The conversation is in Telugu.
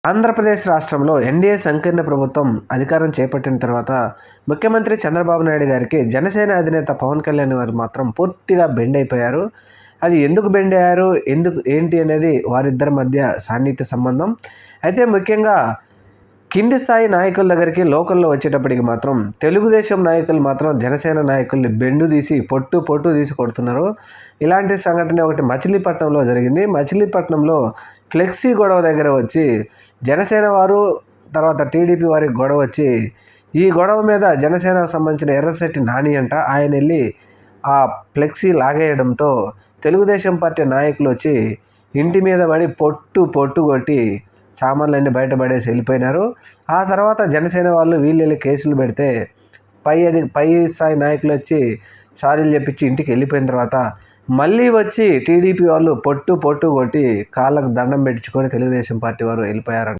ఆంధ్రప్రదేశ్ రాష్ట్రంలో ఎన్డీఏ సంకీర్ణ ప్రభుత్వం అధికారం చేపట్టిన తర్వాత ముఖ్యమంత్రి చంద్రబాబు నాయుడు గారికి జనసేన అధినేత పవన్ కళ్యాణ్ గారు మాత్రం పూర్తిగా బెండ్ అయిపోయారు. అది ఎందుకు బెండ్ అయ్యారు, ఏంటి అనేది వారిద్దరి మధ్య సాన్నిహిత్య సంబంధం. అయితే ముఖ్యంగా కింది స్థాయి నాయకుల దగ్గరికి లోకల్లో వచ్చేటప్పటికి మాత్రం తెలుగుదేశం నాయకులు మాత్రం జనసేన నాయకుల్ని బెండు తీసి పొట్టు తీసి కొడుతున్నారు. ఇలాంటి సంఘటన ఒకటి మచిలీపట్నంలో జరిగింది. మచిలీపట్నంలో ఫ్లెక్సీ గొడవ దగ్గర వచ్చి జనసేన వారు తర్వాత టీడీపీ వారికి గొడవ వచ్చి ఈ గొడవ మీద జనసేనకు సంబంధించిన ఎర్రశెట్టి నాని అంట ఆయన వెళ్ళి ఆ ఫ్లెక్సీ లాగేయడంతో తెలుగుదేశం పార్టీ నాయకులు వచ్చి ఇంటి మీద పడి పొట్టు కొట్టి సామాన్లన్నీ బయటపడేసి వెళ్ళిపోయినారు. ఆ తర్వాత జనసేన వాళ్ళు వీళ్ళు కేసులు పెడితే పై స్థాయి నాయకులు వచ్చి సారీలు చెప్పించి ఇంటికి వెళ్ళిపోయిన తర్వాత మళ్ళీ వచ్చి టీడీపీ వాళ్ళు పొట్టు కొట్టి కాళ్ళకు దండం పెట్టించుకొని తెలుగుదేశం పార్టీ వారు వెళ్ళిపోయారంట.